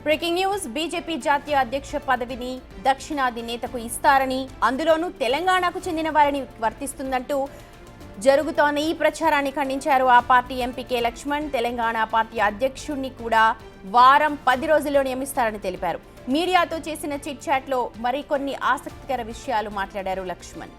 Breaking news BJP జాతీయ అధ్యక్ష పదవిని దక్షిణాది నేతకు ఇస్తారని అందులోనూ తెలంగాణకు చెందిన వారిని వర్తిస్తుందంటూ జరుగుతోన్న ఈ ప్రచారాన్ని ఖండించారు ఆ party MP K Laxman. Telangana party అధ్యక్షుడిని కూడా వారం 10 రోజుల్లో నియమిస్తారని తెలిపారు. మీడియాతో చేసిన చిట్ చాట్లో మరికొన్ని ఆసక్తికర విషయాలు మాట్లాడారు లక్ష్మణ్.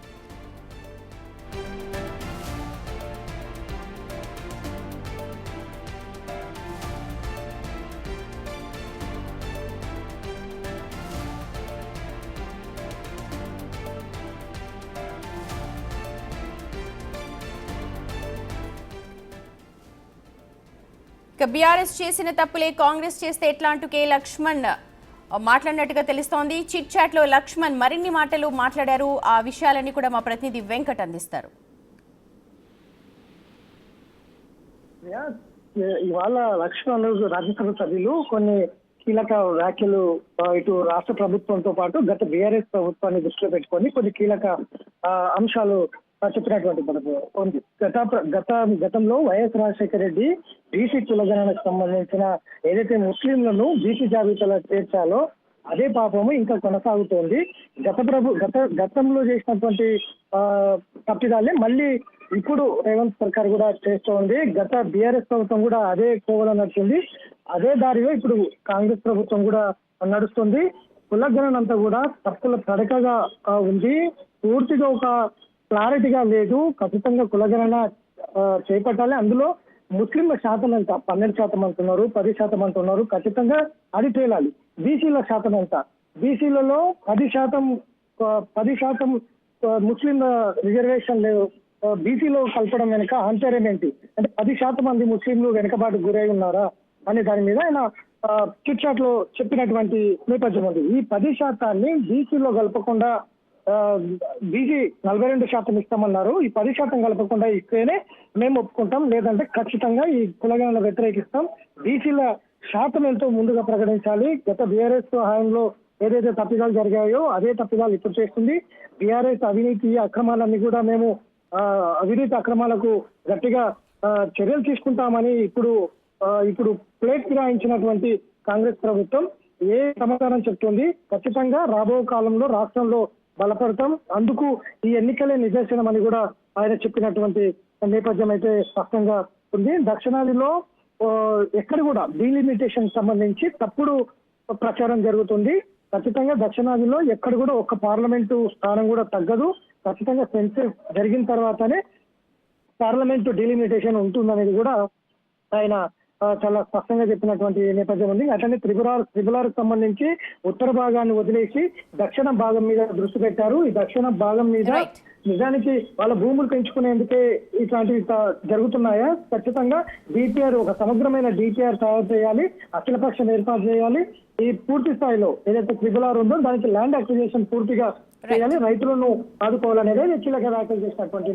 బీఆర్ఎస్ చేసిన తప్పులే కాంగ్రెస్ చేస్తే ఎట్లా అంటూ కె లక్ష్మణ్ మాట్లాడినట్టుగా తెలుస్తోంది. చిట్ చాట్ లో లక్ష్మణ్ మరిన్ని మాటలు మాట్లాడారు. ఆ విషయాలన్నీ కూడా మా ప్రతినిధి వెంకట్ అందిస్తారు. ఇవాళ లక్ష్మణ్ రాజ్యసభ సభ్యులు కొన్ని కీలక వ్యాఖ్యలు ఇటు రాష్ట్ర ప్రభుత్వంతో పాటు గత బీఆర్ఎస్ ప్రభుత్వాన్ని దృష్టిలో పెట్టుకొని కొన్ని కీలక అంశాలు చెప్పినటువంటి మనకు ఉంది. గతంలో వైఎస్ రాజశేఖర రెడ్డి బీసీ కులగణనకు సంబంధించిన ఏదైతే ముస్లింలను బీసీ జాబితాలో చేర్చాలో అదే పాపము ఇంకా కొనసాగుతోంది. గతంలో చేసినటువంటి తప్పిదాలే మళ్ళీ ఇప్పుడు రేవంత్ సర్కార్ కూడా చేస్తోంది. గత బీఆర్ఎస్ ప్రభుత్వం కూడా అదే కోవలో నడిచింది. అదే దారిలో ఇప్పుడు కాంగ్రెస్ ప్రభుత్వం కూడా నడుస్తుంది. కులగణన అంతా కూడా తప్పుల తడకగా ఉంది. పూర్తిగా ఒక క్లారిటీగా లేదు. ఖచ్చితంగా కులగణన చేపట్టాలి. అందులో ముస్లింల శాతం ఎంత 12% అంటున్నారు, 10% అంటున్నారు. ఖచ్చితంగా అది తేలాలి. బీసీల శాతం ఎంత, బీసీలలో 10% ముస్లింల రిజర్వేషన్ లేవు. బీసీలో కలపడం వెనుక ఆంతర్యం ఏంటి అంటే 10% మంది ముస్లింలు వెనుకబాటు గురై ఉన్నారా అనే దాని మీద ఆయన చిట్ చాట్ లో చెప్పినటువంటి నేపథ్యం ఉంది. ఈ 10% బీసీలో కలపకుండా బీసీ 42% ఇస్తామన్నారు. ఈ 10% కలపకుండా ఇస్తేనే మేము ఒప్పుకుంటాం, లేదంటే ఖచ్చితంగా ఈ కులగణన వ్యతిరేకిస్తాం. బీసీల శాతం ఎంతో ముందుగా ప్రకటించాలి. గత బీఆర్ఎస్ హయాంలో ఏదైతే తప్పిదాలు జరిగాయో అదే తప్పిదాలు ఇప్పుడు చేస్తుంది. బీఆర్ఎస్ అవినీతి అక్రమాలన్నీ కూడా మేము అవినీతి అక్రమాలకు గట్టిగా చర్యలు తీసుకుంటామని ఇప్పుడు ప్లేట్ ఫిరాయించినటువంటి కాంగ్రెస్ ప్రభుత్వం ఏ సమాధానం చెప్తుంది? ఖచ్చితంగా రాబో కాలంలో రాష్ట్రంలో బలపడతాం, అందుకు ఈ ఎన్నికలే నిదర్శనం అని కూడా ఆయన చెప్పినటువంటి నేపథ్యం అయితే స్పష్టంగా ఉంది. దక్షిణాదిలో ఎక్కడ కూడా డీలిమిటేషన్ సంబంధించి తప్పుడు ప్రచారం జరుగుతుంది. ఖచ్చితంగా దక్షిణాదిలో ఎక్కడ కూడా ఒక్క పార్లమెంటు స్థానం కూడా తగ్గదు. ఖచ్చితంగా సెన్సెస్ జరిగిన తర్వాతనే పార్లమెంటు డీలిమిటేషన్ ఉంటుందనేది కూడా ఆయన చాలా స్పష్టంగా చెప్పినటువంటి నేపథ్యం ఉంది. అట్లనే త్రిపురాకు సంబంధించి ఉత్తర భాగాన్ని వదిలేసి దక్షిణ భాగం మీద దృష్టి పెట్టారు. ఈ దక్షిణ భాగం మీద నిజానికి వాళ్ళ భూములు పెంచుకునేందుకే ఇట్లాంటివి జరుగుతున్నాయా? ఖచ్చితంగా డిపిఆర్ ఒక సమగ్రమైన డిపిఆర్ తయారు చేయాలి, అఖిలపక్షం ఏర్పాటు చేయాలి. ఈ పూర్తి స్థాయిలో ఏదైతే త్రిపురార్ ఉందో దానికి ల్యాండ్ అక్విజిషన్ పూర్తిగా చేయాలి, రైతులను ఆదుకోవాలనేది కీలక వ్యాఖ్యలు చేసినటువంటి.